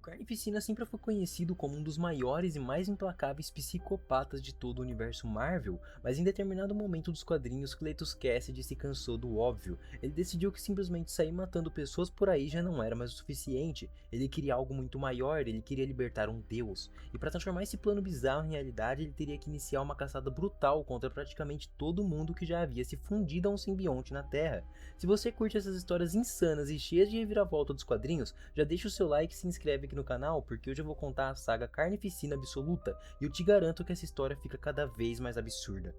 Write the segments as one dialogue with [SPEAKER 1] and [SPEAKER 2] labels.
[SPEAKER 1] Carnificina sempre foi conhecido como um dos maiores e mais implacáveis psicopatas de todo o universo Marvel, mas em determinado momento dos quadrinhos, Cletus Kasady se cansou do óbvio. Ele decidiu que simplesmente sair matando pessoas por aí já não era mais o suficiente. Ele queria algo muito maior, ele queria libertar um deus. E para transformar esse plano bizarro em realidade, ele teria que iniciar uma caçada brutal contra praticamente todo mundo que já havia se fundido a um simbionte na Terra. Se você curte essas histórias insanas e cheias de reviravolta dos quadrinhos, já deixa o seu like e se inscreve aqui no canal, porque hoje eu vou contar a saga Carnificina Absoluta, e eu te garanto que essa história fica cada vez mais absurda.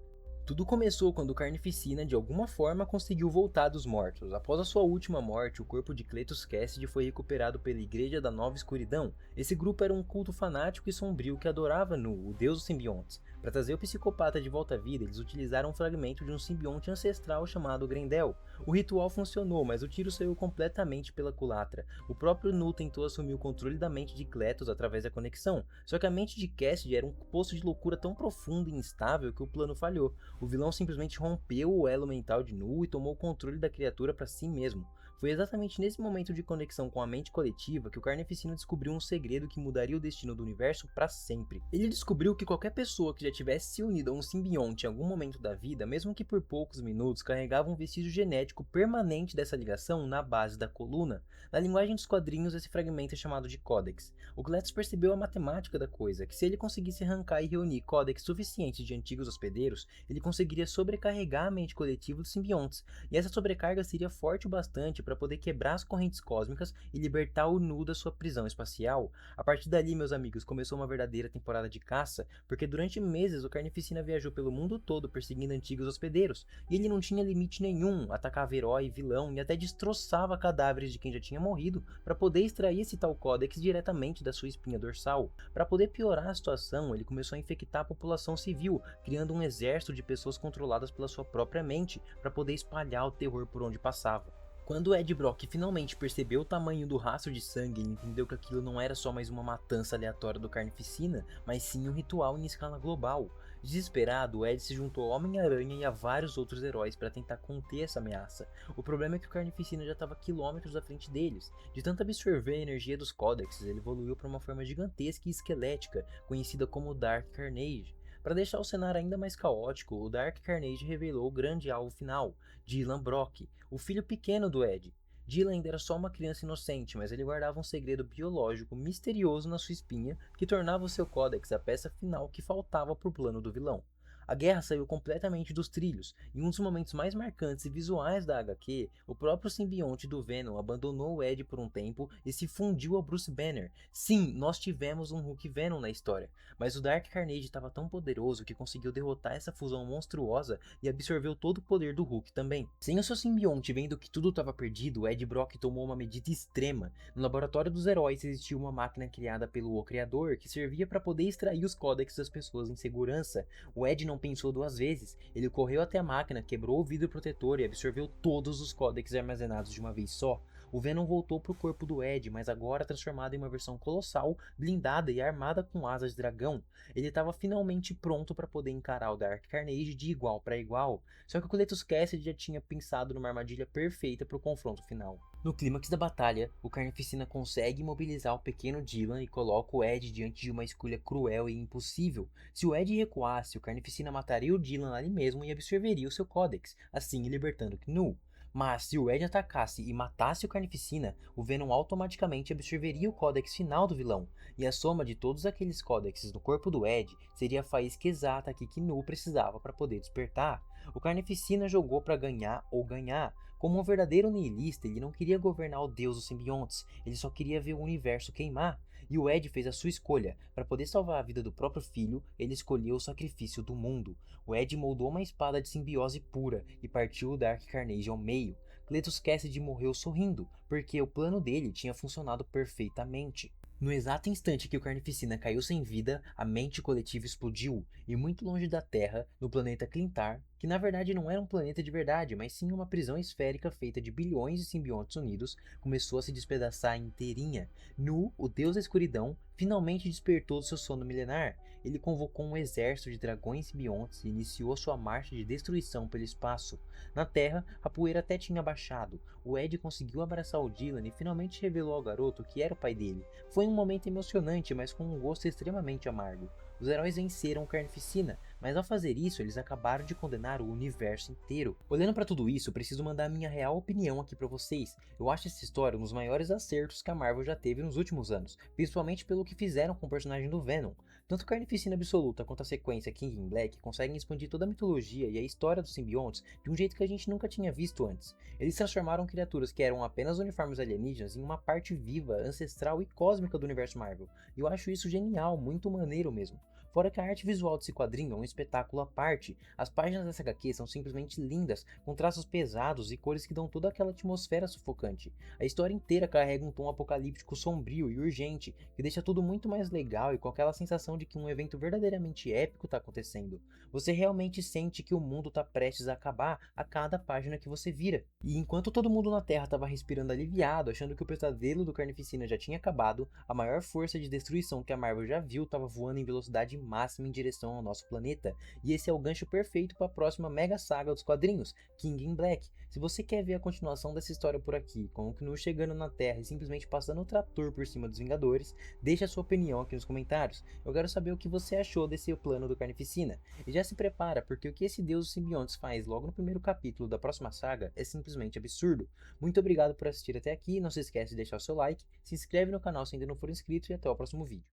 [SPEAKER 1] Tudo começou quando Carnificina, de alguma forma, conseguiu voltar dos mortos. Após a sua última morte, o corpo de Cletus Kasady foi recuperado pela Igreja da Nova Escuridão. Esse grupo era um culto fanático e sombrio que adorava Nu, o deus dos simbiontes. Para trazer o psicopata de volta à vida, eles utilizaram um fragmento de um simbionte ancestral chamado Grendel. O ritual funcionou, mas o tiro saiu completamente pela culatra. O próprio Nu tentou assumir o controle da mente de Cletus através da conexão, só que a mente de Kasady era um poço de loucura tão profundo e instável que o plano falhou. O vilão simplesmente rompeu o elo mental de Nu e tomou o controle da criatura para si mesmo. Foi exatamente nesse momento de conexão com a mente coletiva que o Carnificina descobriu um segredo que mudaria o destino do universo para sempre. Ele descobriu que qualquer pessoa que já tivesse se unido a um simbionte em algum momento da vida, mesmo que por poucos minutos, carregava um vestígio genético permanente dessa ligação na base da coluna. Na linguagem dos quadrinhos, esse fragmento é chamado de códex. O Cletus percebeu a matemática da coisa, que se ele conseguisse arrancar e reunir códex suficientes de antigos hospedeiros, ele conseguiria sobrecarregar a mente coletiva dos simbiontes, e essa sobrecarga seria forte o bastante para poder quebrar as correntes cósmicas e libertar o Nu da sua prisão espacial. A partir dali, meus amigos, começou uma verdadeira temporada de caça, porque durante meses o Carnificina viajou pelo mundo todo perseguindo antigos hospedeiros, e ele não tinha limite nenhum, atacava herói e vilão e até destroçava cadáveres de quem já tinha morrido para poder extrair esse tal códex diretamente da sua espinha dorsal. Para poder piorar a situação, ele começou a infectar a população civil, criando um exército de pessoas controladas pela sua própria mente para poder espalhar o terror por onde passava. Quando Ed Brock finalmente percebeu o tamanho do rastro de sangue, ele entendeu que aquilo não era só mais uma matança aleatória do Carnificina, mas sim um ritual em escala global. Desesperado, Ed se juntou ao Homem-Aranha e a vários outros heróis para tentar conter essa ameaça. O problema é que o Carnificina já estava quilômetros à frente deles. De tanto absorver a energia dos códexes, ele evoluiu para uma forma gigantesca e esquelética, conhecida como Dark Carnage. Para deixar o cenário ainda mais caótico, o Dark Carnage revelou o grande alvo final, Dylan Brock, o filho pequeno do Ed. Dylan ainda era só uma criança inocente, mas ele guardava um segredo biológico misterioso na sua espinha que tornava o seu códex a peça final que faltava para o plano do vilão. A guerra saiu completamente dos trilhos. Em um dos momentos mais marcantes e visuais da HQ, o próprio simbionte do Venom abandonou o Ed por um tempo e se fundiu a Bruce Banner. Sim, nós tivemos um Hulk Venom na história, mas o Dark Carnage estava tão poderoso que conseguiu derrotar essa fusão monstruosa e absorveu todo o poder do Hulk também. Sem o seu simbionte vendo que tudo estava perdido, Ed Brock tomou uma medida extrema. No laboratório dos heróis existia uma máquina criada pelo O Criador que servia para poder extrair os códex das pessoas em segurança. O Ed não pensou duas vezes, ele correu até a máquina, quebrou o vidro protetor e absorveu todos os códex armazenados de uma vez só. O Venom voltou para o corpo do Ed, mas agora transformado em uma versão colossal, blindada e armada com asas de dragão. Ele estava finalmente pronto para poder encarar o Dark Carnage de igual para igual, só que o Cletus Kasady já tinha pensado numa armadilha perfeita para o confronto final. No clímax da batalha, o Carnificina consegue imobilizar o pequeno Dylan e coloca o Ed diante de uma escolha cruel e impossível. Se o Ed recuasse, o Carnificina mataria o Dylan ali mesmo e absorveria o seu códex, assim libertando Nu. Mas se o Ed atacasse e matasse o Carnificina, o Venom automaticamente absorveria o códex final do vilão, e a soma de todos aqueles códexes no corpo do Ed seria a faísca exata que Nu precisava para poder despertar. O Carnificina jogou para ganhar ou ganhar. Como um verdadeiro nihilista, ele não queria governar o deus dos simbiontes, ele só queria ver o universo queimar. E o Ed fez a sua escolha. Para poder salvar a vida do próprio filho, ele escolheu o sacrifício do mundo. O Ed moldou uma espada de simbiose pura e partiu o Dark Carnage ao meio. Cletus Kasady morreu sorrindo, porque o plano dele tinha funcionado perfeitamente. No exato instante que o Carnificina caiu sem vida, a mente coletiva explodiu, e muito longe da Terra, no planeta Clintar, que na verdade não era um planeta de verdade, mas sim uma prisão esférica feita de bilhões de simbiontes unidos, começou a se despedaçar inteirinha. Nu, o deus da escuridão, finalmente despertou do seu sono milenar. Ele convocou um exército de dragões simbiontes e iniciou sua marcha de destruição pelo espaço. Na Terra, a poeira até tinha baixado. O Ed conseguiu abraçar o Dylan e finalmente revelou ao garoto que era o pai dele. Foi um momento emocionante, mas com um gosto extremamente amargo. Os heróis venceram Carnificina, mas ao fazer isso, eles acabaram de condenar o universo inteiro. Olhando para tudo isso, preciso mandar a minha real opinião aqui para vocês. Eu acho essa história um dos maiores acertos que a Marvel já teve nos últimos anos, principalmente pelo que fizeram com o personagem do Venom. Tanto Carnificina Absoluta quanto a sequência King in Black conseguem expandir toda a mitologia e a história dos simbiontes de um jeito que a gente nunca tinha visto antes. Eles transformaram criaturas que eram apenas uniformes alienígenas em uma parte viva, ancestral e cósmica do universo Marvel. E eu acho isso genial, muito maneiro mesmo. Fora que a arte visual desse quadrinho é um espetáculo à parte, as páginas dessa HQ são simplesmente lindas, com traços pesados e cores que dão toda aquela atmosfera sufocante. A história inteira carrega um tom apocalíptico sombrio e urgente, que deixa tudo muito mais legal e com aquela sensação de que um evento verdadeiramente épico está acontecendo. Você realmente sente que o mundo está prestes a acabar a cada página que você vira. E enquanto todo mundo na Terra estava respirando aliviado, achando que o pesadelo do Carnificina já tinha acabado, a maior força de destruição que a Marvel já viu estava voando em velocidade máxima em direção ao nosso planeta, e esse é o gancho perfeito para a próxima mega saga dos quadrinhos, King in Black. Se você quer ver a continuação dessa história por aqui, com o Knu chegando na Terra e simplesmente passando o trator por cima dos Vingadores, deixa a sua opinião aqui nos comentários. Eu quero saber o que você achou desse plano do Carnificina. E já se prepara, porque o que esse deus dos simbiontes faz logo no primeiro capítulo da próxima saga é simplesmente absurdo. Muito obrigado por assistir até aqui, não se esquece de deixar o seu like, se inscreve no canal se ainda não for inscrito e até o próximo vídeo.